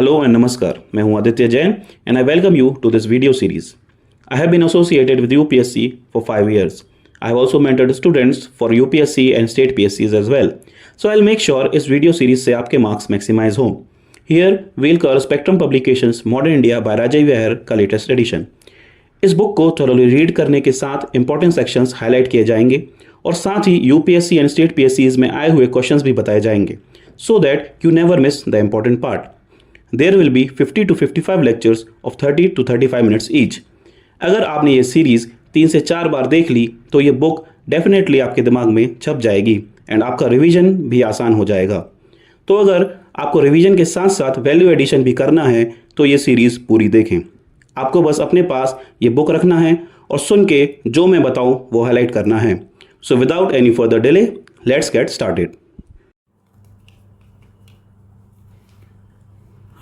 Hello and Namaskar. मैं हूं Aditya Jain and I welcome you to this video series. I have been associated with UPSC for 5 years. I have also mentored students for UPSC and state PSCs as well. So I'll make sure इस video series से आपके marks maximise हों. Here we'll cover Spectrum Publications Modern India by Rajay Vihar का latest edition. इस book को thoroughly read करने के साथ इंपॉर्टेंट सेक्शंस हाईलाइट किए जाएंगे और साथ ही यूपीएससी एंड स्टेट पीएससीज में आए हुए क्वेश्चंस भी बताए जाएंगे so that you never miss the important part. There will be 50 to 55 lectures of 30 to 35 minutes each. अगर आपने ये सीरीज़ 3 से 4 बार देख ली तो ये बुक डेफिनेटली आपके दिमाग में छप जाएगी एंड आपका रिवीजन भी आसान हो जाएगा. तो अगर आपको रिवीजन के साथ साथ वैल्यू एडिशन भी करना है तो ये सीरीज़ पूरी देखें. आपको बस अपने पास ये बुक रखना है और सुन के जो मैं बताऊँ वो हाईलाइट करना है. So without any further delay let's get started.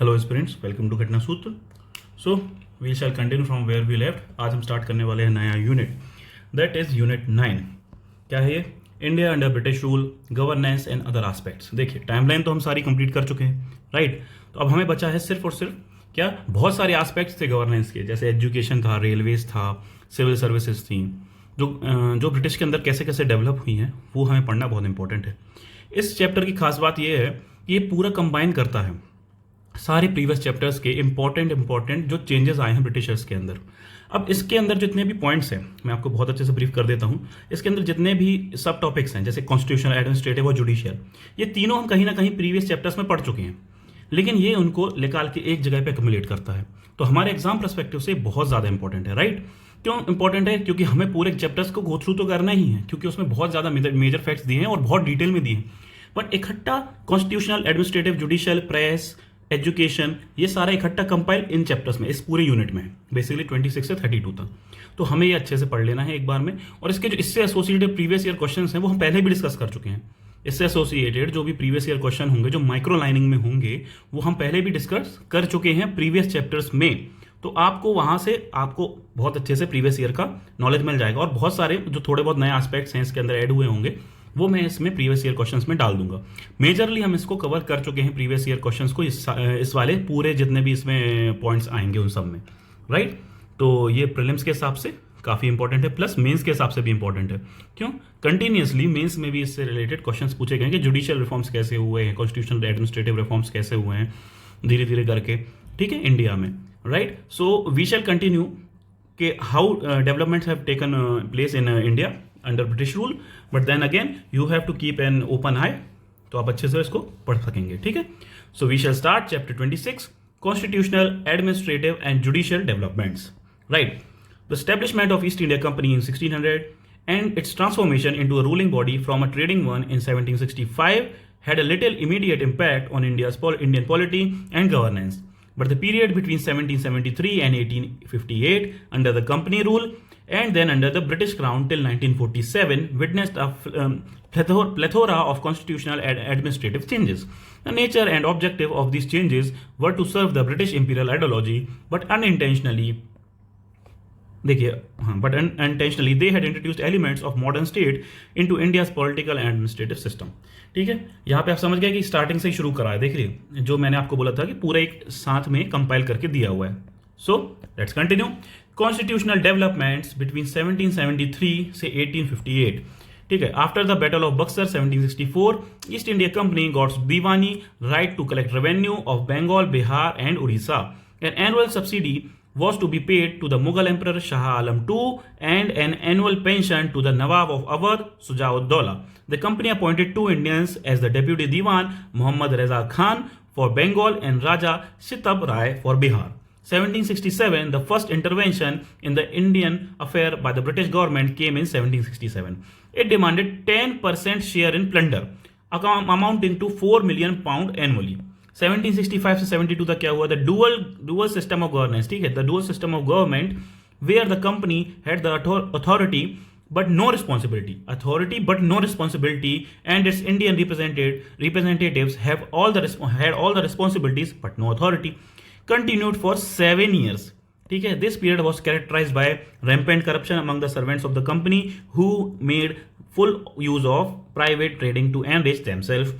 Hello students, welcome to Ghatna Sutra. So we shall continue from where we left. आज हम स्टार्ट करने वाले हैं नया यूनिट, दैट इज यूनिट 9. क्या है ये? India under British rule, governance and other aspects. देखिए, टाइमलाइन तो हम सारी कंप्लीट कर चुके हैं, राइट. तो अब हमें बचा है सिर्फ और सिर्फ क्या, बहुत सारे एस्पेक्ट्स थे गवर्नेंस के, जैसे एजुकेशन था, रेलवेज था, सिविल सर्विसेज थी, जो ब्रिटिश के अंदर कैसे कैसे डेवलप हुई हैं वो हमें पढ़ना बहुत इंपॉर्टेंट है. इस चैप्टर की खास बात ये है कि ये पूरा कंबाइन करता है सारे प्रीवियस चैप्टर्स के इंपॉर्टेंट जो चेंजेस आए हैं ब्रिटिशर्स के अंदर. अब इसके अंदर जितने भी पॉइंट्स हैं मैं आपको बहुत अच्छे से ब्रीफ कर देता हूँ. इसके अंदर जितने भी सब टॉपिक्स हैं जैसे कॉन्स्टिट्यूशनल, एडमिनिस्ट्रेटिव और जुडिशियल, ये तीनों हम कहीं ना कहीं प्रीवियस चैप्टर्स में पढ़ चुके हैं, लेकिन ये उनको निकाल के एक जगह पे एक्युमुलेट करता है. तो हमारे एग्जाम पर्सपेक्टिव से बहुत ज़्यादा इंपॉर्टेंट है, राइट. क्यों इंपॉर्टेंट है? क्योंकि हमें पूरे चैप्टर्स को गो थ्रू तो करना ही है, क्योंकि उसमें बहुत ज़्यादा मेजर फैक्ट्स दिए हैं और बहुत डिटेल में दिए हैं. बट इकट्ठा constitutional, administrative, judicial, press, education, ये सारा इकट्ठा कंपाइल इन चैप्टर्स में, इस पूरे यूनिट में बेसिकली 26 से 32 तक. तो हमें ये अच्छे से पढ़ लेना है एक बार में. और इसके जो इससे एसोसिएटेड प्रीवियस ईयर क्वेश्चंस हैं वो हम पहले भी डिस्कस कर चुके हैं. इससे एसोसिएटेड जो भी प्रीवियस ईयर क्वेश्चन होंगे, जो माइक्रो लाइनिंग में होंगे, वो हम पहले भी डिस्कस कर चुके हैं प्रीवियस चैप्टर्स में. तो आपको वहां से आपको बहुत अच्छे से प्रीवियस ईयर का नॉलेज मिल जाएगा. और बहुत सारे जो थोड़े बहुत नए एस्पेक्ट्स हैं इसके अंदर ऐड हुए होंगे वो मैं इसमें प्रीवियस ईयर क्वेश्चंस में डाल दूंगा. मेजरली हम इसको कवर कर चुके हैं प्रीवियस ईयर क्वेश्चंस को, इस वाले पूरे जितने भी इसमें पॉइंट्स आएंगे उन सब में, राइट. तो ये प्रीलिम्स के हिसाब से काफ़ी इंपॉर्टेंट है, प्लस मेंस के हिसाब से भी इंपॉर्टेंट है. क्यों? कंटिन्यूसली मेंस में भी इससे रिलेटेड क्वेश्चंस पूछे गए कि जुडिशियल रिफॉर्म्स कैसे हुए हैं, कॉन्स्टिट्यूशनल एडमिनिस्ट्रेटिव रिफॉर्म्स कैसे हुए हैं धीरे धीरे करके, ठीक है, इंडिया में, right. So we shall continue के how developments have taken place in India under British rule. But then again you have to keep an open eye, तो आप अच्छे से इसको पढ़ सकेंगे, ठीक है. So we shall start chapter 26, constitutional, administrative and judicial developments, right. The establishment of East India Company in 1600 and its transformation into a ruling body from a trading one in 1765 had a little immediate impact on Indian polity and governance. But the period between 1773 and 1858 under the company rule and then under the British Crown till 1947 witnessed a plethora of constitutional and administrative changes. The nature and objective of these changes were to serve the British imperial ideology, but unintentionally unintentionally they had introduced elements of modern state into India's political and administrative system. ठीक है, यहाँ पे आप समझ गए कि starting से ही शुरू करा है. देखिए जो मैंने आपको बोला था कि पूरा एक साथ में कंपाइल करके दिया हुआ है. So let's continue. Constitutional developments between 1773 से 1858. ठीक है, after the battle of Buxar 1764 East India Company gots Diwani right to collect revenue of Bengal, Bihar and Orissa. An annual subsidy was to be paid to the Mughal Emperor Shah Alam II and an annual pension to the Nawab of Awadh, Sujauddaulah. The company appointed 2 Indians as the deputy Diwan, Muhammad Reza Khan for Bengal and Raja Sitab Rai for Bihar. 1767, the first intervention in the Indian affair by the British government came in 1767. It demanded 10% share in plunder, amounting to £4 million annually. 1765 से 72 तक क्या हुआ? The dual system of governance, ठीक है, the dual system of government where the company had the authority but no responsibility, authority but no responsibility, and its Indian representatives had all the responsibilities but no authority. Continued for 7 years. ठीक है, this period was characterized by rampant corruption among the servants of the company who made full use of private trading to enrich themselves.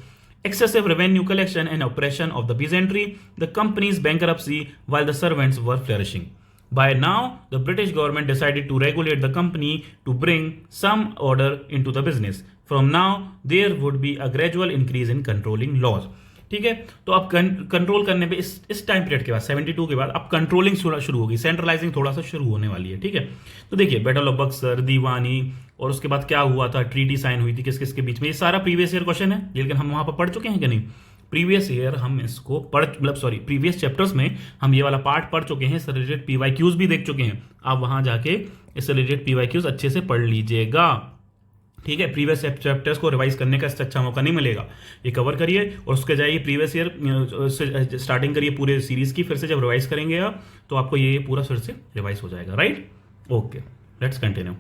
excessive revenue collection and oppression of the peasantry, the company's bankruptcy while the servants were flourishing. By now, the British government decided to regulate the company to bring some order into the business. From now, there would be a gradual increase in controlling laws. ठीक है, तो अब control करने पे इस time period के बाद 72 के बाद अब कंट्रोलिंग शुरू होगी, सेंट्रलाइजिंग थोड़ा सा शुरू होने वाली है। ठीक है, तो देखिए बैटल ऑफ बक्सर, दीवानी, और उसके बाद क्या हुआ था, ट्रीटी साइन हुई थी किस किस के बीच में, ये सारा प्रीवियस ईयर क्वेश्चन है, लेकिन हम वहां पर पढ़ चुके हैं कि नहीं? प्रीवियस ईयर हम इसको प्रीवियस चैप्टर्स में हम ये वाला पार्ट पढ़ चुके हैं, इससे रिलेटेड पीवाईक्यूज भी देख चुके हैं। आप वहां जाके इससे रिलेटेड पीवाईक्यूज अच्छे से पढ़ लीजिएगा। ठीक है, प्रीवियस चैप्टर्स को रिवाइज करने का इससे अच्छा मौका नहीं मिलेगा, ये कवर करिए और उसके जाइए प्रीवियस ईयर से स्टार्टिंग करिए पूरे सीरीज की, फिर से जब रिवाइज करेंगे आप तो आपको ये पूरा फिर से रिवाइज हो जाएगा। राइट, ओके, लेट्स कंटिन्यू,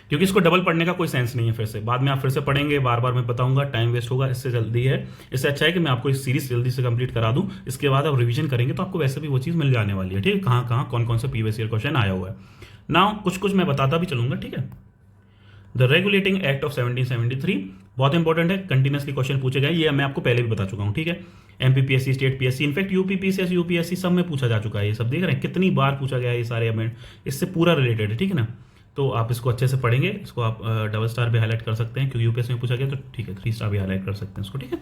क्योंकि इसको डबल पढ़ने का कोई सेंस नहीं है, फिर से बाद में आप फिर से पढ़ेंगे, बार बार मैं बताऊंगा, टाइम वेस्ट होगा, इससे जल्दी है, इससे अच्छा है कि मैं आपको इस सीरीज जल्दी से कंप्लीट करा दूं, इसके बाद आप रिवीजन करेंगे तो आपको वैसे भी वो चीज़ मिल जाने वाली है। ठीक है, कहाँ कहाँ कौन कौन सा प्रीवियस ईयर क्वेश्चन आया हुआ है ना, कुछ मैं बताता भी चलूंगा। ठीक है, द रेगुलेटिंग एक्ट ऑफ 1773 बहुत इंपॉर्टेंट है, कंटिन्यूसली क्वेश्चन पूछे गए, ये मैं आपको पहले भी बता चुका हूँ। ठीक है, MPPSC, state PSC, in fact UPPCS, UPSC सब में पूछा जा चुका है, ये सब देख रहे हैं कितनी बार पूछा गया है, ये सारे अमेंड इससे पूरा रिलेटेड है। ठीक है ना, तो आप इसको अच्छे से पढ़ेंगे, इसको आप डबल स्टार भी हाईलाइट कर सकते हैं क्योंकि यूपीएससी में पूछा गया, तो ठीक है 3 स्टार भी हाईलाइट कर सकते हैं इसको। ठीक है,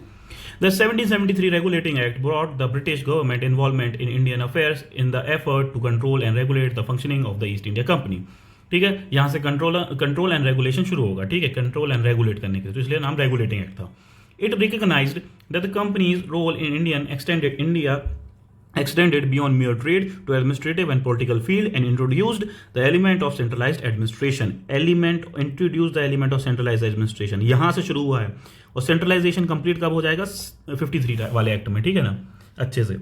the 1773 regulating act brought the British government involvement in Indian affairs in the effort to control and regulate the functioning of the East India Company. ठीक है, यहां से कंट्रोल एंड रेगुलेशन शुरू होगा। ठीक है, कंट्रोल एंड रेगुलेट करने के, तो इसलिए नाम रेगुलेटिंग एक्ट था। It recognised that the company's role in Indian extended beyond mere trade to administrative and political field and introduced the element of centralized administration. Introduced the element of centralized administration, यहां से शुरू हुआ है और centralisation complete कब हो जाएगा? 53 वाले एक्ट में। ठीक है ना, अच्छे से।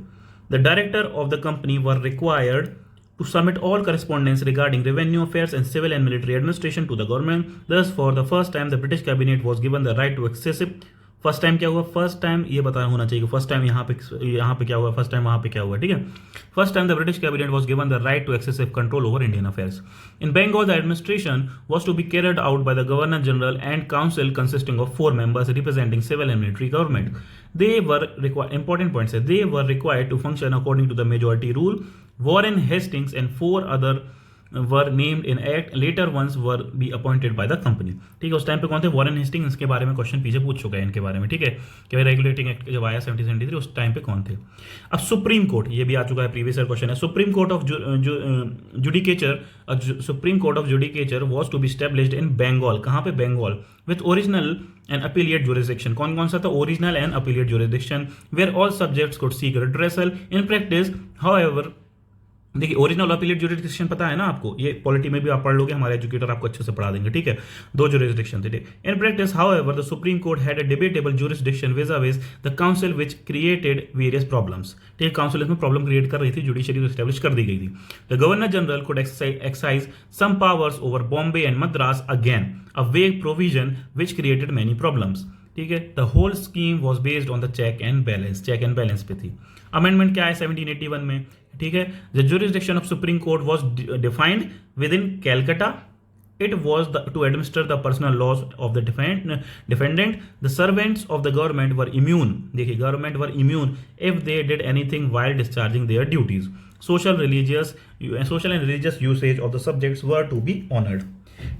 The director of the company were required to submit all correspondence regarding revenue affairs and civil and military administration to the government. Thus, for the first time, the British cabinet was given the right to excessive. First time क्या हुआ? First time ये बताना होना चाहिए, first time यहाँ पे क्या हुआ, फर्स्ट टाइम वहाँ पे क्या हुआ। ठीक है, first time the British cabinet was given the right to excessive control over Indian affairs in Bengal. The administration was to be carried out by the governor general and council consisting of 4 members representing civil and military government. They were important points है, they were required to function according to the majority rule. Warren Hastings and 4 other were named in act, later ones were be appointed by the company। ठीक है, उस time पे कौन थे? Warren Hastings, इसके बारे में क्वेश्चन पीछे पूछ चुका है इनके बारे में। ठीक है, कि रेगुलेटिंग एक्ट जब आया 1773 उस टाइम पे कौन थे। अब सुप्रीम कोर्ट, ये भी आ चुका है, प्रीवियस ईयर क्वेश्चन है। Supreme court of judicature, supreme court of judicature was to be established in Bengal. कहाँ पे? Bengal. With original and appellate jurisdiction, कौन कौन सा था? Original and appellate jurisdiction, where all subjects could seek redressal. In practice however, देखिए original appellate jurisdiction पता है ना आपको, ये पॉलिटी में भी आप पढ़ लोगे, हमारे एजुकेटर आपको अच्छे से पढ़ा देंगे। ठीक है, 2 जुरिसडिक्शन थे। इन practice however the supreme court had a debatable jurisdiction विज़ the council which created various problems. ठीक है, काउंसिल इसमें प्रॉब्लम क्रिएट कर रही थी, जुडिशरी तो एस्टैब्लिश कर दी गई थी। The governor general could exercise some powers over Bombay and Madras, again a vague provision which created many problems. ठीक है, the whole scheme was based on the check and balance पे थी। अमेंडमेंट क्या है 1781 में? ठीक है, the jurisdiction of Supreme Court was defined within Calcutta. It was to administer the personal laws of the defendant. The servants of the government were immune, देखिए government were immune if they did anything while discharging their duties. Social and religious usage of the subjects were to be honoured.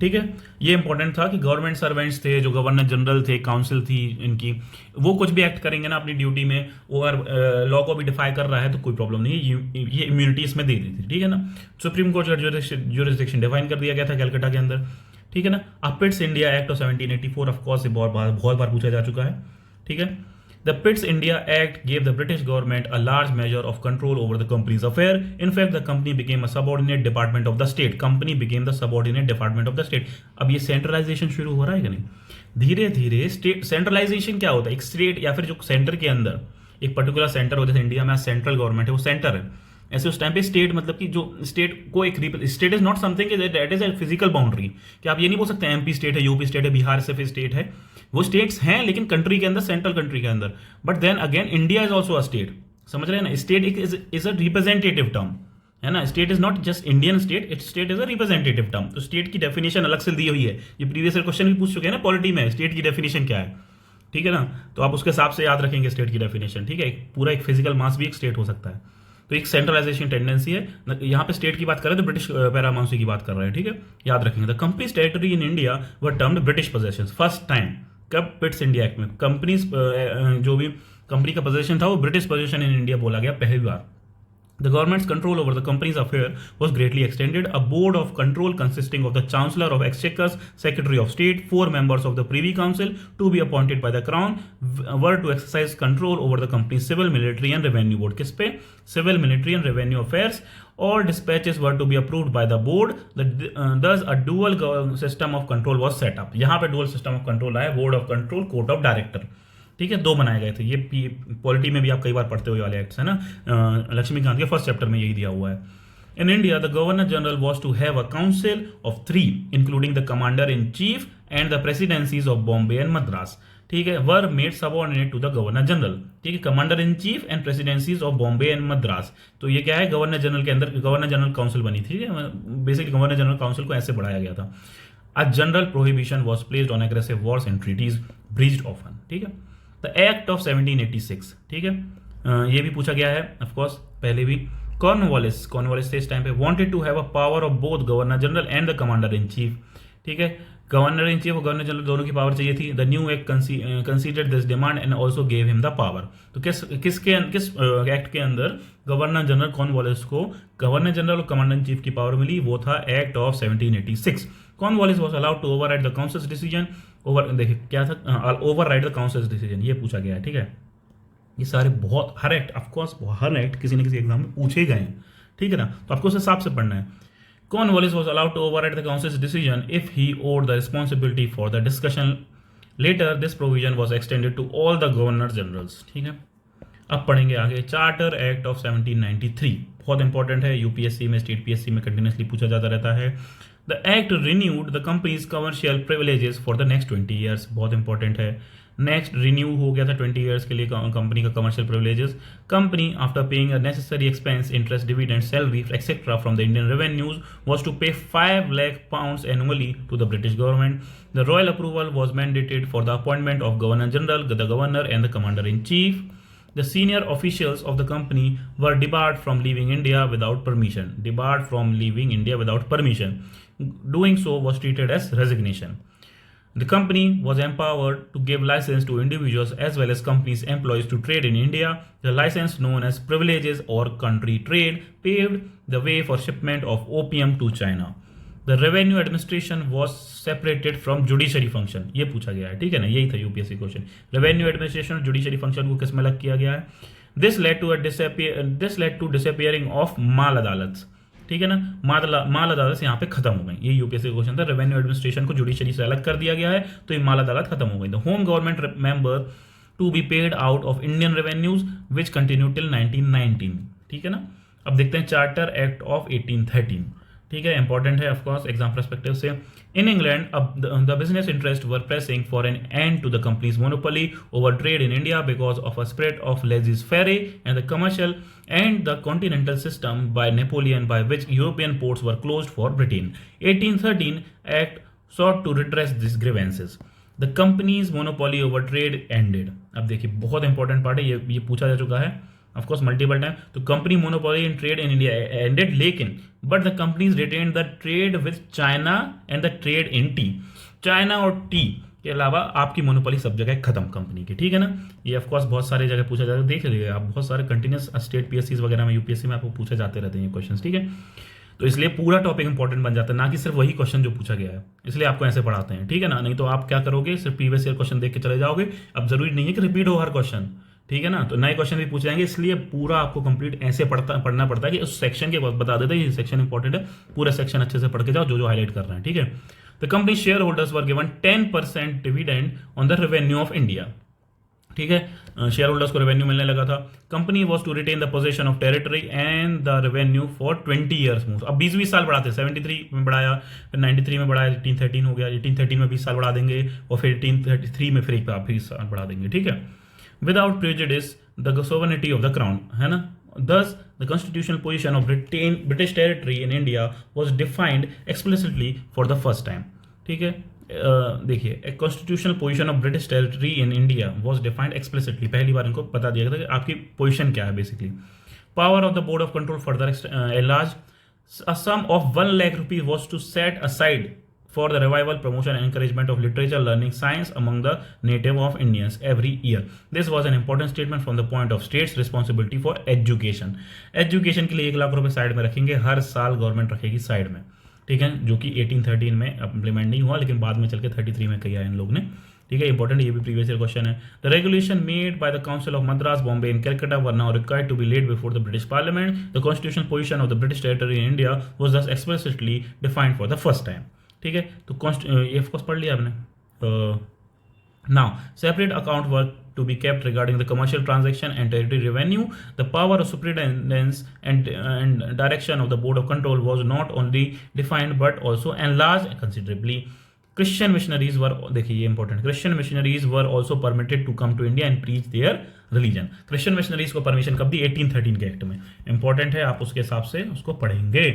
ठीक है, ये important था कि government servants थे, जो governor general थे, council थी इनकी, वो कुछ भी एक्ट करेंगे ना अपनी ड्यूटी में, वो अगर लॉ को भी डिफाई कर रहा है तो कोई प्रॉब्लम नहीं है, ये इम्यूनिटी इसमें दे दी थी। ठीक है ना, सुप्रीम कोर्ट का जुरिसडिक्शन डिफाइन कर दिया गया था कैलकाटा के अंदर। ठीक है ना, पिट्स India Act of 1784 of course बहुत बार पूछा जा चुका है। ठीक है, The Pitt's India Act gave the British government a large measure of control over the company's affair. In fact, the company became a subordinate department of the state. Company became the subordinate department of the state. अब ये centralisation शुरू हो रहा है कि नहीं? धीरे धीरे स्टेट सेंट्रलाइजेशन क्या होता है? एक स्टेट या फिर जो सेंटर के अंदर एक पर्टिकुलर सेंटर हो, जैसे इंडिया में सेंट्रल गवर्नमेंट है, वो सेंटर है। ऐसे उस टाइम पे स्टेट मतलब कि जो स्टेट को एक state is not something that is a physical boundary, कि आप ये नहीं बोल सकते एमपी स्टेट है, यूपी स्टेट है, बिहार से फिर स्टेट है, वो स्टेट्स हैं लेकिन कंट्री के अंदर, सेंट्रल कंट्री के अंदर। But then again India is also a state, समझ रहे हैं ना? State is a representative term है ना, state is not just Indian state, it state is a representative term. तो स्टेट की डेफिनेशन अलग से दी हुई है, ये प्रीवियस क्वेश्चन भी पूछ चुके हैं ना पॉलिटी में, स्टेट की डेफिनेशन क्या है। ठीक है ना। तो आप उसके हिसाब से याद रखेंगे स्टेट की डेफिनेशन, ठीक है। पूरा एक फिजिकल मास भी एक स्टेट हो सकता है। तो एक सेंट्रलाइजेशन टेंडेंसी है। यहाँ पे स्टेट की बात कर रहे हैं तो ब्रिटिश पैरामाउंसी की बात कर रहे हैं, ठीक है, याद रखेंगे। The companies territory in India were termed British possessions first time, कब? पिट्स इंडिया एक्ट में कंपनीज जो भी कंपनी का पोजेशन था वो ब्रिटिश पोजेशन इन इंडिया बोला गया पहली बार। The government's control over the company's affair was greatly extended. A board of control consisting of the Chancellor of Exchequer's, Secretary of State, 4 members of the Privy Council to be appointed by the Crown were to exercise control over the company's civil, military and revenue board. किस पे? Civil, military and revenue affairs. All dispatches were to be approved by the board. Thus, a dual system of control was set up. यहाँ पे dual system of control आया, board of control, court of director. ठीक है, 2 बनाए गए थे। ये polity में भी आप कई बार पढ़ते हुए वाले एक्ट्स है ना, लक्ष्मीकांत के फर्स्ट चैप्टर में यही दिया हुआ है। In India the governor general was to have a council of 3 including the commander in chief and the presidencies of Bombay and Madras, ठीक है, were made subordinate to the governor general, ठीक है, commander in chief and presidencies of Bombay and Madras. तो ये क्या है, governor general के अंदर गवर्नर जनरल काउंसिल बनी थी, ठीक है, बेसिकली गवर्नर जनरल काउंसिल को ऐसे बढ़ाया गया था। A general prohibition was placed on aggressive wars and treaties breached often, ठीक है। द एक्ट ऑफ 1786, ठीक है, ये भी पूछा गया है ऑफकोर्स पहले भी। कॉर्नवालिस थे इस टाइम पे, wanted to have a power of both governor general and the commander in chief, ठीक है, गवर्नर इन चीफ और गवर्नर जनरल दोनों की पावर चाहिए थी। The new act considered this demand and also gave him the power. तो किस act के अंदर गवर्नर जनरल कॉर्नवालिस को गवर्नर जनरल और कमांडर इन चीफ की पावर मिली? वो था act of 1786। Cornwallis was allowed to override the councils decision, देखिए क्या था, ओवरराइड द काउंसिल्स डिसीजन, ये पूछा गया है, ठीक है। ये सारे बहुत, हर एक्ट ऑफकोर्स हर एक्ट किसी न किसी एग्जाम में पूछे गए हैं, ठीक है ना, तो आपको उस हिसाब से पढ़ना है। Cornwallis was allowed to override the council's decision if he owed the responsibility for the discussion. Later, this provision was extended to all the governor generals, ठीक है। अब पढ़ेंगे आगे चार्टर एक्ट ऑफ 1793, बहुत इंपॉर्टेंट है, यूपीएससी में, state PSC में continuously पूछा जाता रहता है। The act renewed the companies commercial privileges for the next 20 years, बहुत इंपॉर्टेंट है। नेक्स्ट रिन्यू हो गया था 20 ईयर्स के लिए कंपनी का commercial privileges. Company after paying a necessary expense, interest, dividend, salary etcetera from the Indian revenues was to pay 5 lakh pounds annually to the British government. The royal approval was mandated for the appointment of governor general, the governor and the commander in chief. The senior officials of the company were debarred from leaving India without permission. Debarred from leaving India without permission. Doing so was treated as resignation. The company was empowered to give license to individuals as well as companies' employees to trade in India. The license, known as privileges or country trade, paved the way for shipment of opium to China. The revenue administration was separated from judiciary function. ये पूछा गया है, ठीक है ना, यही था UPSC question. Revenue administration और जुडिशरी फंक्शन को किस में अलग किया गया है? This led to disappearing of माल अदालत, ठीक है ना, माल अदालत यहाँ पे खत्म हो गई। ये यूपीएससी क्वेश्चन था, रेवेन्यू एडमिनिस्ट्रेशन को जुडिशरी से अलग कर दिया गया है, तो ये माल अदालत खत्म हो गई। The home government member to be paid out of Indian revenues which continue till 1919, ठीक है ना। अब देखते हैं चार्टर एक्ट ऑफ 1813, ठीक है, इंपॉर्टेंट है ऑफकोर्स एग्जाम परस्पेक्टिव से। In England the business interest were pressing for an end to the company's monopoly over trade in India because of a spread of laissez faire and the commercial and the continental system by Napoleon, by which European ports were closed for Britain. 1813 Act sought to redress these grievances. The company's monopoly over trade ended. अब देखिए बहुत important part है, ये पूछा जा चुका है of course multiple time. तो company monopoly in trade in India ended, लेकिन but the companies retained the trade with China and the trade in tea. China और टी के अलावा आपकी मोनोपोली सब जगह खत्म कंपनी की, ठीक है ना। ये ऑफकोर्स बहुत सारी जगह पूछा जाता है, देख लीजिए आप, बहुत सारे कंटिन्यूस स्टेट पीएससी वगैरह में, यूपीएससी में आपको पूछे जाते रहते हैं ये क्वेश्चन, ठीक है। तो इसलिए पूरा टॉपिक इंपॉर्टेंट बन जाता है, ना कि सिर्फ वही क्वेश्चन जो पूछा गया है, इसलिए आपको ऐसे पढ़ाते हैं, ठीक है ना। नहीं तो आप क्या करोगे, सिर्फ प्रीवियस ईयर क्वेश्चन देख के चले जाओगे। अब जरूरी नहीं है कि रिपीट हो हर क्वेश्चन, ठीक है ना, तो नए क्वेश्चन भी पूछ जाएंगे, इसलिए पूरा आपको कंप्लीट ऐसे पढ़ना पड़ता है कि उस सेक्शन के बता देते हैं ये सेक्शन इंपॉर्टेंट है, पूरा सेक्शन अच्छे से पढ़ के जाओ जो हाईलाइट कर रहे हैं, ठीक है। The company shareholders were given 10% dividend on the revenue of India, ठीक है, शेयर होल्डर्स को रेवेन्यू मिलने लगा था। Company was to retain the possession of territory and the revenue for 20 years more. अब 20 साल बढ़ाते, 73 में बढ़ाया, फिर 93 में बढ़ाया, 1813 हो गया, 1813 में 20 साल बढ़ा देंगे और फिर 1833 में फिर एक बार 20 साल बढ़ा देंगे, ठीक है। Without prejudice the sovereignty of the crown, है ना। Thus, the constitutional position of British territory in India was defined explicitly for the first time, ठीक है। देखिए, a constitutional position of British territory in India was defined explicitly, पहली बार इनको बता दिया गया था कि आपकी पोजीशन क्या है basically. Power of the board of control further enlarged. A sum of 1 lakh rupees was to set aside for the revival, promotion and encouragement of literature, learning, science among the native of Indians every year. This was an important statement from the point of state's responsibility for education. Education के लिए 1 लाख रुपए side में रखेंगे, हर साल government रखेगी side में, ठीक है, जो कि 1813 में इम्प्लीमेंट नहीं हुआ, लेकिन बाद में चल के 33 में किया इन लोग ने, ठीक है. इंपॉर्टेंट, ये भी प्रीवियस ईयर क्वेश्चन है. The regulation made by the council of Madras, Bombay and Calcutta were now required to be laid before the British parliament. The constitutional position of the British territory in India was thus explicitly defined for the first time, ठीक है. तो ये of course पढ़ लिया आपने. Now, separate account were to be kept regarding the commercial transaction and territory revenue. The power of superintendence and direction of the board of control was not only defined but also enlarged considerably. Christian missionaries were, देखिए ये important, Christian missionaries were also permitted to come to India and preach their religion. Christian missionaries को permission कब दी? 1813 के act में. Important है, आप उसके हिसाब से उसको पढ़ेंगे.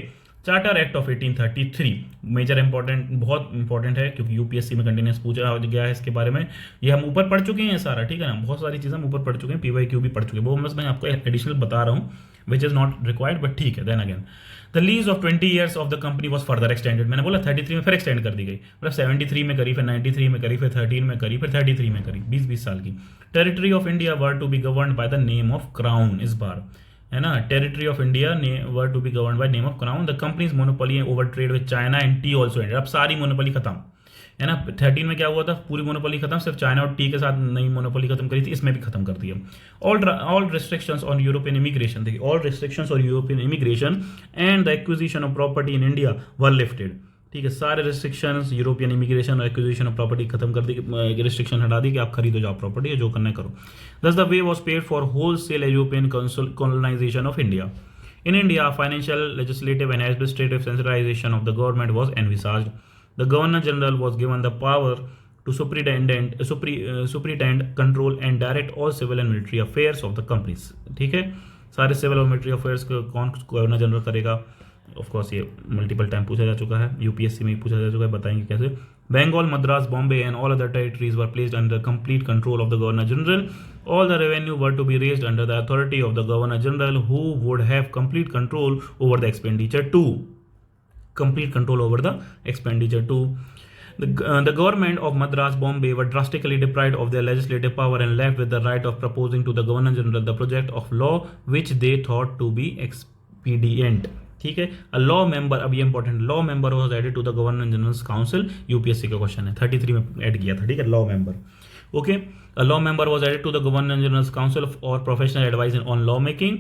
Charter act of 1833 major important, बहुत इंपॉर्टेंट है क्योंकि यूपीएससी में कंटिन्यूस पूछा गया है इसके बारे में. ये हम ऊपर पढ़ चुके हैं सारा, ठीक है ना, बहुत सारी चीज़ें हम ऊपर पढ़ चुके हैं, पीवाईक्यू भी पढ़ चुके हैं, वो बस मैं आपको एडिशनल बता रहा हूँ which is not required, but ठीक है. Then again the lease of 20 years of the company was further extended. मैंने बोला 33 में फिर एक्सटेंड कर दी गई, मतलब 73 में करी, फिर 93 में करी, फिर 13 में करी, फिर 33 में करी, 20-20 साल की. Territory of India were to be governed by the name of crown. इस बार है ना, territory of India were to be govern by name of crown. The company's monopoly over trade with China and tea also ended. अब सारी monopoly खत्म है ना. 13 में क्या हुआ था, पूरी मोनोपोली खत्म, सिर्फ चाइना और टी के साथ नई मोनोपोली खत्म करी थी, इसमें भी खत्म कर दिया. All restrictions on European immigration, देखिए all restrictions on European immigration and the acquisition of property in India were lifted, ठीक है. सारे रिस्ट्रिक्शंस, यूरोपियन इमिग्रेशन और एक्विजिशन ऑफ प्रॉपर्टी खत्म कर दी, रिस्ट्रिक्शन हटा दी कि आप खरीदो जाओ प्रॉपर्टी, जो करना है करो. Thus the way was paved for wholesale European colonization of India. In India, financial, legislative and administrative centralization of the government was envisaged. The Governor General was given the power to superintend, control and direct all civil and military affairs of the companies, ठीक है. सारे civil और military affairs को कौन governor general करेगा? Of course ये multiple time पूछा जा चुका है, यूपीएससी में भी पूछा जा चुका है, बताएंगे कैसे. Bengal, Madras, Bombay and all other territories were placed under complete control of the governor general. All the revenue were to be raised under the authority of the Governor General, who would have complete control over the expenditure too. Complete control over the expenditure too. The government of Madras, Bombay were drastically deprived of their legislative power and left with the right of proposing to the Governor General the project of law which they thought to be expedient. ठीक है. अ law member, अब ये important, law member was added to the governor general's council. UPSC का question है, 33 में add किया था, ठीक है, law member. Okay, a law member was added to the governor general's council और professional advice on law making.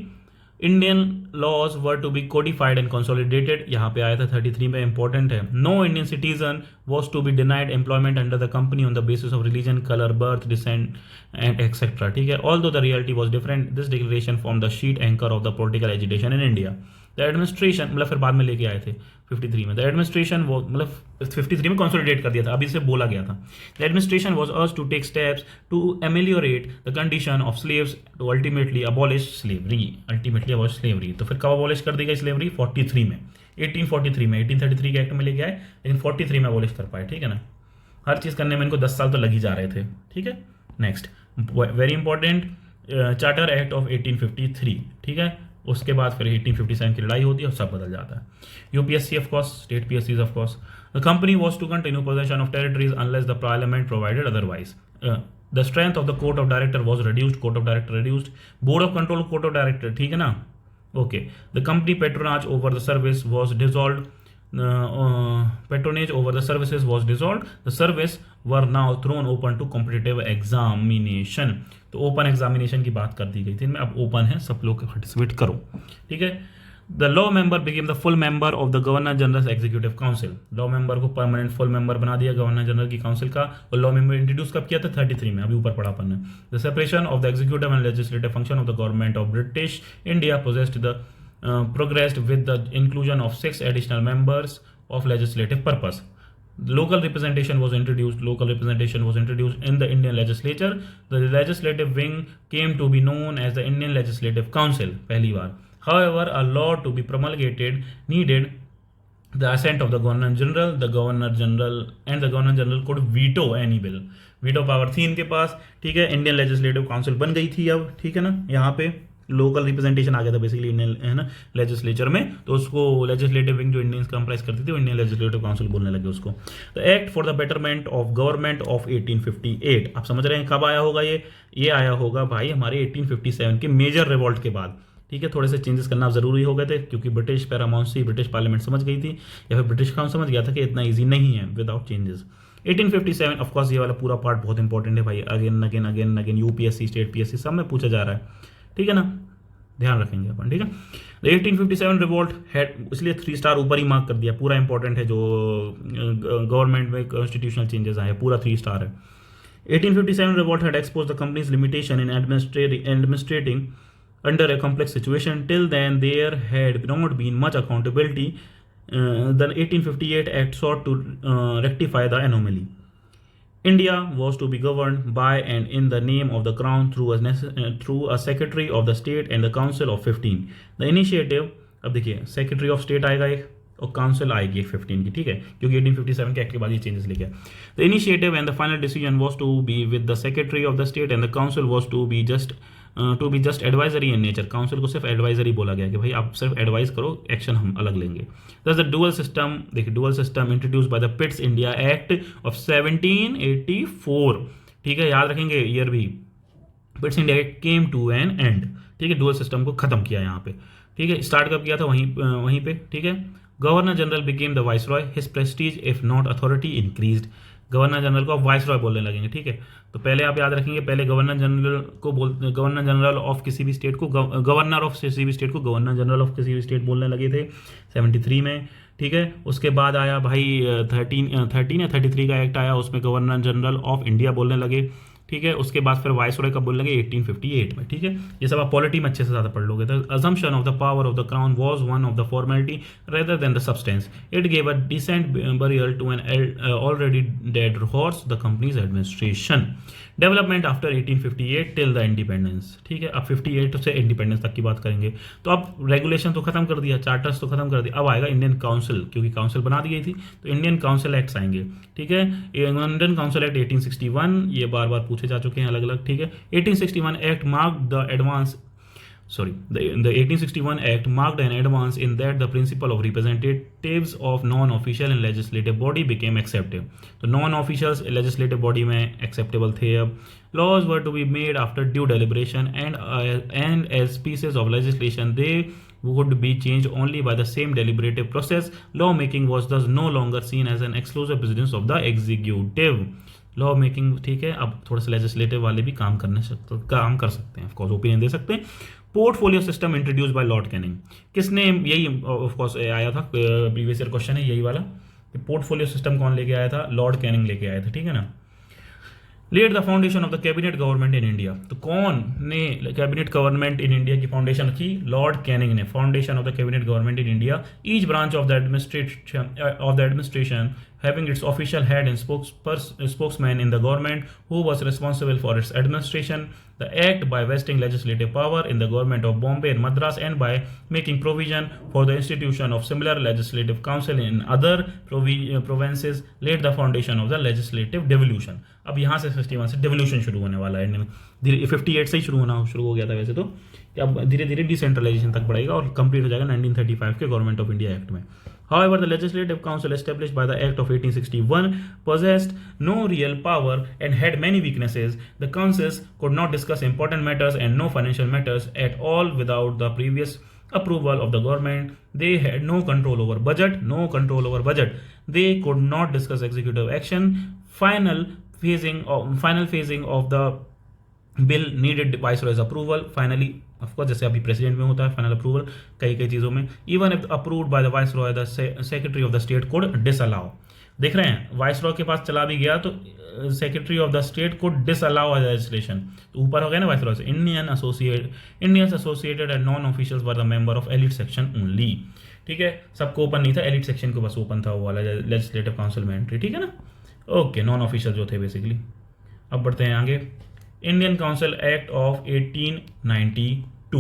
Indian laws were to be codified and consolidated, यहाँ पे आया था 33 में, इंपॉर्टेंट है. No Indian citizen was to be denied employment under the company on the basis of religion, colour, birth, descent and etcetera, ठीक है. Although the reality was different, this declaration form the sheet anchor of the political agitation in India. The administration, मतलब फिर बाद में लेके आए थे 53 में. द एडमिनिस्ट्रेशन वो, मतलब 53 में कंसोलिडेट कर दिया था, अभी से बोला गया था. The administration was urged to take steps to ameliorate the condition of slaves to ultimately abolish slavery. Ultimately abolish slavery, तो फिर कब अबॉलिश कर दी गई स्लेवरी? 43 में, 1843 में. 1833 के एक्ट में लेके आए, लेकिन 43 में अबॉलिश कर पाए, ठीक है ना. हर चीज़ करने में इनको 10 साल तो लग ही जा रहे थे, ठीक है. Next very important, charter act of 1853, ठीक है. उसके बाद फिर 1857 की लड़ाई होती है और सब बदल जाता है. UPSC of course, state PSC of course. The company was to continue possession of territories unless the parliament provided otherwise. The strength of the court of director was reduced, court of director reduced. Board of control, court of director, ठीक है ना. Okay, the company patronage over the service was dissolved. Patronage over the services was dissolved. The service were now thrown open to competitive examination. तो open examination की बात कर दी गई थी, अब ओपन है, सब लोग पार्टिसिपेट करो, ठीक है. The law member became the full member of the governor general executive council. Law member को परमानेंट फुल मेंबर बना दिया गवर्नर जनरल की काउंसिल का. और लॉ मेंबर इंट्रोड्यूस कब किया था? 33 में, अभी ऊपर पढ़ा अपन ने. The separation of the executive and legislative function of the government of British India progressed with the inclusion of 6 additional members of legislative purpose. Local representation was introduced in the Indian legislature. The legislative wing came to be known as the Indian Legislative Council, पहली बार. However, a law to be promulgated needed the assent of the governor general, the governor general and the governor general could veto any bill. Veto power थी इनके पास, ठीक है। Indian legislative council बन गई थी अब, ठीक है ना, यहाँ पे लोकल रिप्रेजेंटेशन आ गया था बेसिकली इंडियन, है ना, लेजिस्लेचर में, तो उसको लेजिस्लेटिव विंग जो इंडियंस कंप्राइज करती थी वो इंडियन लेजिस्लेटिव काउंसिल बोलने लगे उसको। The act for the betterment of government of 1858, आप समझ रहे हैं कब आया होगा ये आया होगा भाई हमारे 1857 के मेजर रिवॉल्ट के बाद, ठीक है। थोड़े से चेंजेस करना जरूरी हो गए थे क्योंकि ब्रिटिश पैरामाउंसी, ब्रिटिश पार्लियामेंट समझ गई थी या फिर ब्रिटिश काउंसिल समझ गया था कि इतना ईजी नहीं है विदाउट चेंजेस। 1857 ऑफ कोर्स ये वाला पूरा पार्ट बहुत इंपॉर्टेंट है भाई, again again again again UPSC, state PSC सब में पूछा जा रहा है, ठीक है ना, ध्यान रखेंगे अपन, ठीक है। 1857 रिवोल्ट हैड, इसलिए 3 स्टार ऊपर ही मार्क कर दिया, पूरा इंपॉर्टेंट है, जो गवर्नमेंट में कॉन्स्टिट्यूशनल चेंजेस आए पूरा 3 स्टार है। 1857 revolt had exposed the company's limitation in administrating under a complex situation. Till then, there had not been much accountability. The 1858 Act sought to rectify the anomaly. India was to be governed by and in the name of the Crown through a Secretary of the State and the Council of 15. The initiative, अब देखिए secretary of state आएगा एक और council आएगी एक 15 की, ठीक है, क्योंकि 1857 के एक्ट के बाद ये चेंजेस लेके आए। The initiative and the final decision was to be with the secretary of the state and the council was to be just advisory in nature. Council को सिर्फ एडवाइजरी बोला गया कि भाई आप सिर्फ एडवाइस करो, एक्शन हम अलग लेंगे। दस द डुअल सिस्टम, देखिए dual system introduced by the Pitt's India Act of 1784, ठीक है, याद रखेंगे ईयर भी। Pitt's India Act came to an end, ठीक है, डुअल सिस्टम को खत्म किया यहाँ पे, ठीक है। स्टार्ट कब किया था, वहीं पे, ठीक है। Governor general became the viceroy, his Prestige if not authority increased. Governor general को अब वाइसरॉय बोलने लगेंगे, ठीक है। तो पहले आप याद रखेंगे, पहले गवर्नर जनरल ऑफ किसी भी स्टेट को, गवर्नर ऑफ किसी भी स्टेट को गवर्नर जनरल ऑफ किसी भी स्टेट बोलने लगे थे 73 में, ठीक है। उसके बाद आया भाई 13 या 33 का एक्ट आया, उसमें गवर्नर जनरल ऑफ इंडिया बोलने लगे, ठीक है। उसके बाद फिर वाइसरॉय कब बोलने लगे, 1858 में, ठीक है। ये सब आप पॉलिटी में अच्छे से ज़्यादा पढ़ लोगे। The assumption of the power of the crown was one of the formality rather than the substance. It gave a decent burial to an already dead horse, the company's administration. Development after 1858 till the independence, ठीक है। अब 58 से independence तक की बात करेंगे। तो अब रेगुलेशन तो खत्म कर दिया, चार्टर्स तो खत्म कर दिया, अब आएगा इंडियन काउंसिल, क्योंकि काउंसिल बना दी गई थी, तो इंडियन काउंसिल एक्ट्स आएंगे, ठीक है। इंडियन काउंसिल एक्ट 1861, ये बार बार पूछे जा चुके हैं अलग अलग, ठीक है। 1861 act marked the advance, the 1861 Act marked an advance in that the principle of representatives of non-official and legislative body became accepted. तो non-officials legislative body में acceptable थे अब. Laws were to be made after due deliberation and as pieces of legislation they would be changed only by the same deliberative process. Lawmaking was thus no longer seen as an exclusive business of the executive. Law making, ठीक है, अब थोड़ा सा legislative वाले भी काम कर सकते हैं, ऑफकोर्स ओपिनियन दे सकते हैं. Portfolio system introduced bye Lord Canning, किसने, यही ऑफकोर्स आया था, प्रीवियस ईयर क्वेश्चन है यही वाला, पोर्टफोलियो सिस्टम कौन लेके आया था, लॉर्ड कैनिंग लेके आया था, ठीक है ना. Laid the foundation of the cabinet government in India, तो कौन ने कैबिनेट गवर्नमेंट इन इंडिया की फाउंडेशन रखी, लॉर्ड कैनिंग ने. Foundation of the cabinet government in India, each branch of the administration having its official head and spokesman in the government who was responsible for its administration. The act by vesting legislative power in the government of Bombay and Madras and by making provision for the institution of similar legislative council in other provinces laid the foundation of the legislative devolution. अब यहाँ से 61 से devolution शुरू होने वाला है, 58 से ही शुरू हो गया था वैसे तो, अब धीरे धीरे डिसेंट्रलाइजेशन तक बढ़ेगा और कंप्लीट हो जाएगा 1935 के गवर्नमेंट ऑफ इंडिया एक्ट में. However, the Legislative Council established by the Act of 1861 possessed no real power and had many weaknesses. The councils could not discuss important matters and no financial matters at all without the previous approval of the government. They had no control over budget. They could not discuss executive action. Final phasing of the bill needed viceroy's approval. Finally, of course जैसे अभी president में होता है final approval कई चीज़ों में. Even if approved by the viceroy the secretary of the state code disallow. देख रहे हैं, वाइसरॉय के पास चला भी गया तो secretary of the state code disallow legislation. तो ऊपर हो गया ना वाइसरॉय से. Indians associated and non officials were the member of elite section only, ठीक है. सबको ओपन नहीं था, एलिट सेक्शन को बस ओपन था वो वाला लेजिस्लेटिव काउंसिल में एंट्री, ठीक है ना. ओके, नॉन ऑफिशियल जो थे बेसिकली. अब बढ़ते हैं आगे. Indian Council Act of 1892.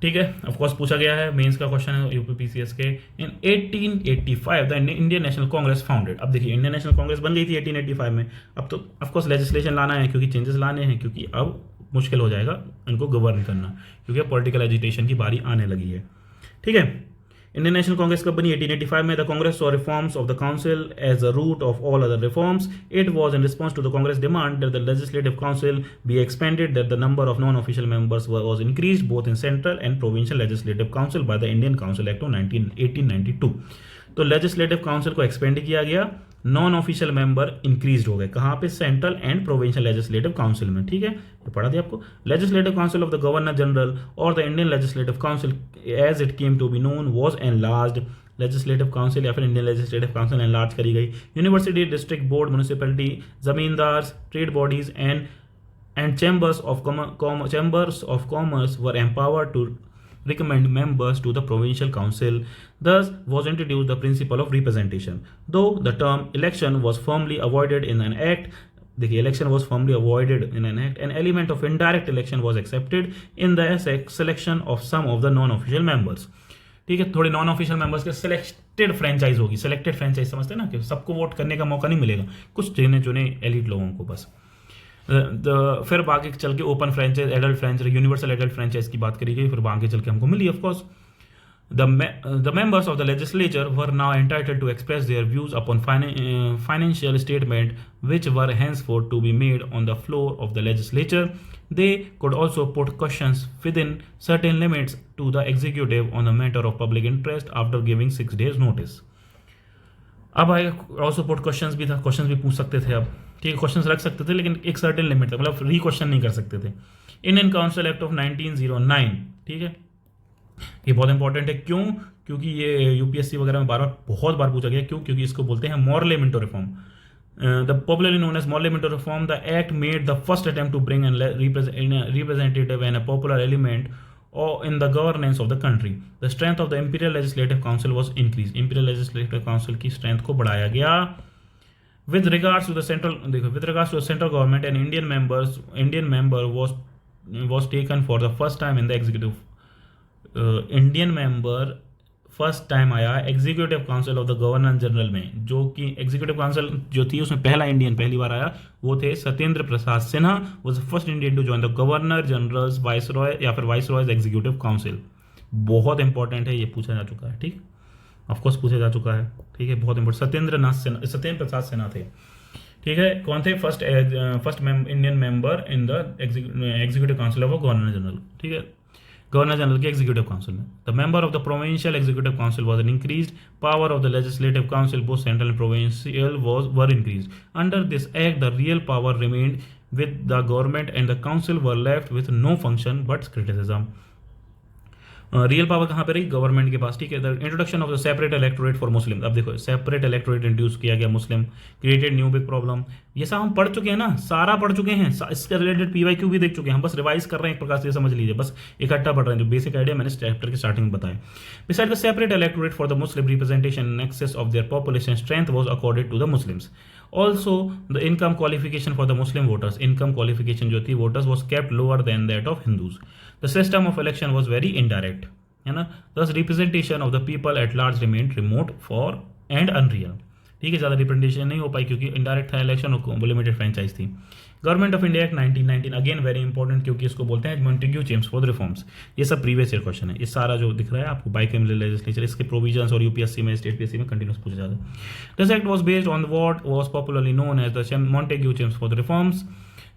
ठीक है, ऑफकोर्स पूछा गया है, मेंस का क्वेश्चन है यूपीपीसीएस के। इन 1885 the Indian national Congress founded. अब देखिए इंडियन नेशनल कांग्रेस बन गई थी 1885 में। अब तो ऑफकोर्स लेजिस्लेशन लाना है, क्योंकि चेंजेस लाने हैं, क्योंकि अब मुश्किल हो जाएगा इनको गवर्न करना, क्योंकि अब पॉलिटिकल एजिटेशन की बारी आने लगी है। ठीक है, इंडियन नेशनल कांग्रेस कब बनी? 1885 में। The Congress saw reforms of the council as a root of all other reforms. It was in response to the Congress demand that the legislative council be expanded, that the number of non official members was increased both in central and provincial legislative council by the Indian council act of 1892. तो legislative council को expand किया गया, non official member increase हो गए। कहाँ पे? Central and provincial legislative council में। ठीक है, ये पढ़ा दिया आपको। Legislative council of the governor general और the Indian legislative council as it came to be known was enlarged. Legislative council या फिर इंडियन लेजिस्लेटिव काउंसिल एनलार्ज करी गई। University, district board, municipality, zamindars, trade bodies and chambers of commerce were empowered to recommend members to the provincial council. Thus was introduced the principle of representation. Though the term election was firmly avoided in an act, देखिए election was firmly avoided in an act, an element of indirect election was accepted in the selection of some of the non-official members. ठीक है, थोड़े non official members के selected franchise होगी। Selected franchise समझते हैं ना, कि सबको वोट करने का मौका नहीं मिलेगा, कुछ चुने चुने एलिट लोगों को बस। फिर आगे चल के open franchise, adult franchise, universal adult franchise की बात करी गई, फिर आगे चल के हमको मिली of course. The members of the legislature were now entitled to express their views upon financial statement, which were henceforth to be made on the floor of the legislature. They could also put questions within certain limits to the executive on a matter of public interest after giving 6 days notice. अब आए also put questions भी था, questions भी पूछ सकते थे। अब ठीक है, क्वेश्चंस रख सकते थे, लेकिन एक सर्टेन लिमिट था, मतलब री क्वेश्चन नहीं कर सकते थे। इंडियन काउंसिल एक्ट ऑफ 1909, ठीक है, ये बहुत इंपॉर्टेंट है। क्यों? क्योंकि ये यूपीएससी वगैरह में बहुत बार पूछा गया। क्यों? क्योंकि इसको बोलते हैं Morley Minto reform, the popularly known as Morley Minto reform. The act made the first attempt to bring an representative and a popular element or in the governance of the country. The strength of the Imperial Legislative Council was increased. Imperial Legislative Council की strength को बढ़ाया गया। With regards to the central government, an Indian member was taken for the first time in the executive. Indian member first time आया executive council of the governor general में, जो कि executive council जो थी उसमें पहली बार आया वो थे Satyendra Prasad Sinha, was the first Indian to join the governor general's viceroy या फिर वाइसरॉयज एग्जीक्यूटिव काउंसिल। बहुत इंपॉर्टेंट है, ये पूछा जा चुका है। ठीक, ऑफकोर्स पूछा जा चुका है। ठीक है, बहुत इंपॉर्टेंट। सत्येंद्र प्रसाद सिन्हा थे। ठीक है, कौन थे? First Indian member in the executive council of governor general. ठीक है, गवर्नर जनरल के एग्जीक्यूटिव काउंसिल में। The member of the provincial executive council was an increased power of the legislative council, both central and provincial were increased. Under this act the real power remained with the government and the council were left with no function but criticism. Real power कहाँ पे रही? Government के पास। ठीक है, the introduction of the separate electorate for Muslim. अब देखो separate electorate introduce किया गया Muslim, created new big problem. ये सब हम पढ़ चुके हैं ना, सारा पढ़ चुके हैं, इसके रिलेटेड पीवाईक्यू भी देख चुके हैं, हम बस रिवाइज कर रहे हैं एक प्रकार से, समझ लीजिए, बस इकट्ठा पढ़ रहे हैं जो बेसिक आइडिया मैंने चैप्टर के स्टार्टिंग में बताया। Beside the separate electorate for the Muslim representation in excess of their population strength was accorded to the Muslims. Also, the income qualification for the Muslim voters, income qualification जो थी voters was kept lower than that of Hindus. The system of election was very indirect, है ना। Thus, representation of the people at large remained remote for and unreal. ठीक है, ज़्यादा representation नहीं हो पाई क्योंकि इनडायरेक्ट था इलेक्शन और लिमिटेड फ्रेंचाइज थी। Government of India act 1919 again very important क्योंकि इसको बोलते हैं Montague James for the reforms. ये सब प्रीवियस ईयर क्वेश्चन है, ये सारा जो दिख रहा है आपको बाइकैमरल लेजिस्लेचर, इसके प्रोविजंस और यूपीएससी में स्टेट पीएससी में कंटिन्यूस पूछा जाता है। This act was based on what was popularly known as the Montague James for the reforms.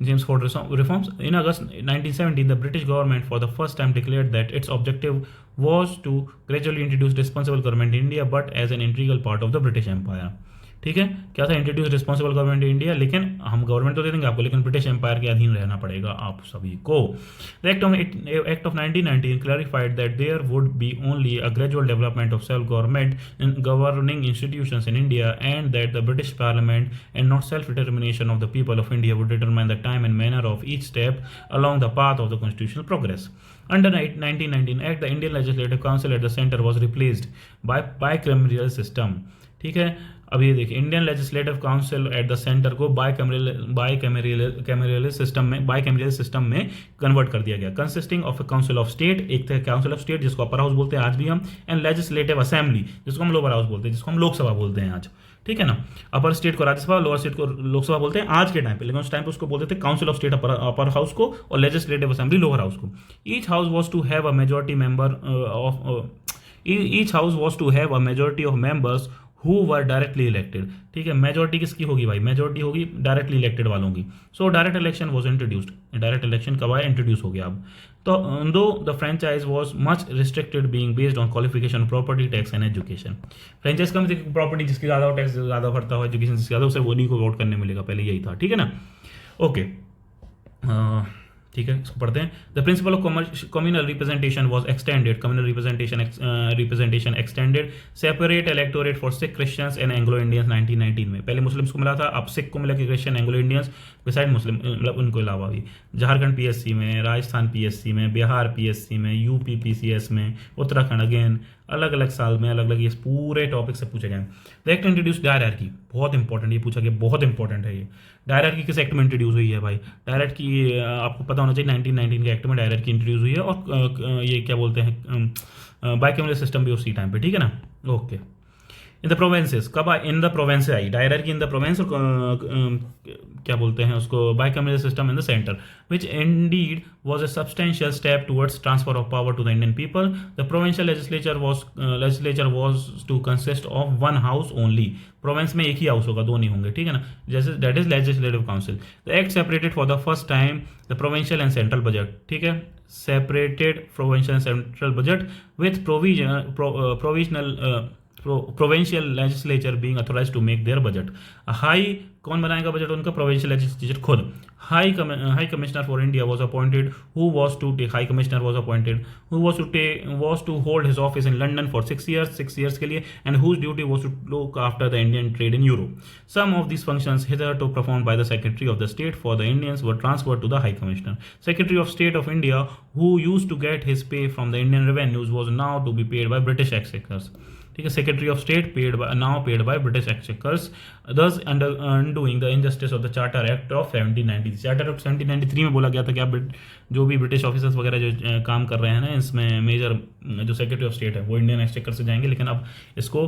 James Ford reforms. In August 1917, the British government for the first time declared that its objective was to gradually introduce responsible government in India, but as an integral part of the British Empire. ठीक है, क्या था? Introduce responsible government in India, लेकिन हम government तो दे देंगे आपको, लेकिन ब्रिटिश एम्पायर के अधीन रहना पड़ेगा आप सभी को। The act of 1919 clarified that there would be only a gradual development of self government in governing institutions in India and that the British parliament and not self determination of the people of India would determine the time and manner of each step along the path of the constitutional progress. Under 1919 Act, the Indian Legislative Council at the center was replaced by bicameral system. ठीक है, अब ये देखिए, Indian legislative council at the centre को bicameral system में convert कर दिया गया, consisting of A council of state, एक तो काउंसिल ऑफ स्टेट जिसको अपर हाउस बोलते हैं आज भी हम, एंड लेजिस्लेटिव असेंबली जिसको हम लोअर हाउस बोलते हैं, जिसको हम लोकसभा बोलते हैं आज, ठीक है ना। अपर स्टेट को राज्यसभा, लोअर स्टेट को लोकसभा बोलते हैं आज के टाइम पे, लेकिन उस टाइम पे उसको बोलते थे council of state upper house को, और लेजिस्लेटिव असेंबली लोअर हाउस को। Each house was to have a majority of members who were directly elected, ठीक है। मेजोरिटी किसकी होगी भाई, मेजोरिटी होगी डायरेक्टली इलेक्टेड वालों की। So direct election was introduced, direct election कब आया, इंट्रोड्यूस हो गया अब। तो though the franchise was much restricted being based on qualification, property tax and education. Franchise कम थी, प्रॉपर्टी जिसकी ज़्यादा हो, टैक्स ज़्यादा भरता हो, एजुकेशन जिसकी ज़्यादा, उसे उन्हीं को वोट करने मिलेगा, पहले यही था, ठीक है ना। ओके, ठीक है, इसको पढ़ते हैं। The principle of communal representation was extended, communal representation extended, separate electorate for Sikh, Christians and Anglo Indians 1919 में। पहले मुस्लिम्स को मिला था, अब सिख को मिला कि क्रिश्चियन, एंग्लो इंडियंस बिसाइड मुस्लिम, मतलब उनको अलावा भी। झारखंड पीएससी में, राजस्थान पीएससी में, बिहार पीएससी में, यूपी पीसीएस में, उत्तराखंड अगेन, अलग अलग साल में अलग अलग ये पूरे टॉपिक से पूछे गए। द एक्ट इंट्रोड्यूस डायरार्की, बहुत इंपॉर्टेंट, ये पूछा गया, बहुत इंपॉर्टेंट है ये। डायरार्की किस एक्ट में इंट्रोड्यूस हुई है भाई, डायरार्की आपको पता होना चाहिए, 1919 के एक्ट में डायरार्की इंट्रोड्यूस हुई है, और ये क्या बोलते हैं, बाइकैमरल सिस्टम भी उसी टाइम पे, ठीक है ना। ओके, इन द प्रोवेंसेस कब आई, इन द प्रोवेंस आई डायरार्की इन द प्रोवेंस, क्या बोलते हैं उसको, bicameral system in the centre, which indeed was a substantial step towards transfer of power to the Indian people. The provincial legislature was to consist of one house only. Province में एक ही house होगा, दो नहीं होंगे, ठीक है ना, जैसे that is legislative council. The act separated for the first time the provincial and central budget, ठीक है, separated provincial and central budget with provincial legislature being authorised to make their budget. High, कौन बनाएगा budget उनका, provincial legislature खुद। High commissioner for India was appointed, who was to take, high commissioner was appointed who was to hold his office in London for 6 years के लिए, and whose duty was to look after the Indian trade in Europe. Some of these functions hitherto performed by the Secretary of the State for the Indians were transferred to the High Commissioner. Secretary of State of India, who used to get his pay from the Indian revenues, was now to be paid by British exchequers, ठीक है। Secretary of state now paid by British exchequers, thus undoing the injustice of the Charter Act of 1793. Charter Act 1793 में बोला गया था कि आप जो भी ब्रिटिश ऑफिसर्स वगैरह जो काम कर रहे हैं ना, इसमें मेजर जो सेक्रेटरी ऑफ स्टेट है वो इंडियन एक्सचेकर से जाएंगे, लेकिन अब इसको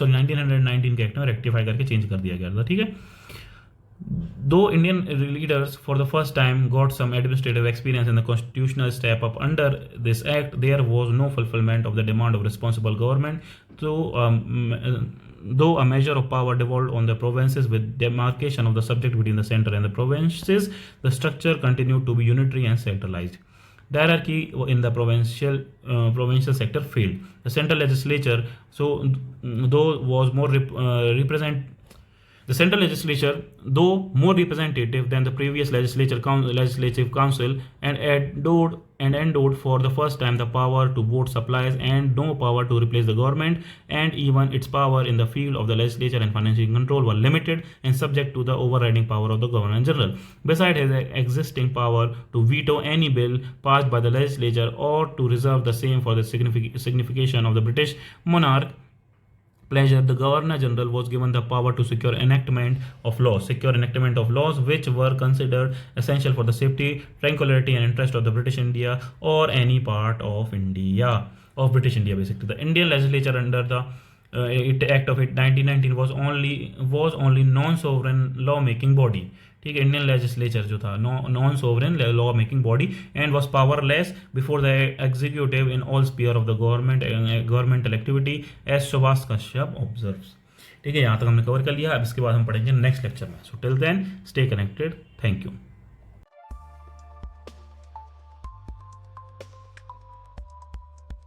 1919 के एक्ट में रेक्टिफाई करके चेंज कर दिया गया था, ठीक है। Though Indian leaders for the first time got some administrative experience in the constitutional step up under this act, there was no fulfillment of the demand of responsible government. Though a measure of power devolved on the provinces with demarcation of the subject between the center and the provinces, the structure continued to be unitary and centralized. Hierarchy in the provincial sector failed. The central legislature, though was more The central legislature, though more representative than the previous legislative council, and endowed for the first time the power to vote supplies and no power to replace the government, and even its power in the field of the legislature and financial control were limited and subject to the overriding power of the Governor General. Besides his existing power to veto any bill passed by the legislature or to reserve the same for the signification of the British monarch pleasure, the Governor General was given the power to secure enactment of laws which were considered essential for the safety, tranquility and interest of the British India or any part of British India basically. The Indian legislature under the Act of 1919 was only non-sovereign law-making body, ठीक है। Indian legislature जो था non sovereign law making body and was powerless before the executive in all sphere of the governmental activity as Subhash Kashyap observes, ठीक है। यहाँ तक हमने cover कर लिया। अब इसके बाद हम पढ़ेंगे नेक्स्ट लेक्चर में। So till then stay connected, thank you.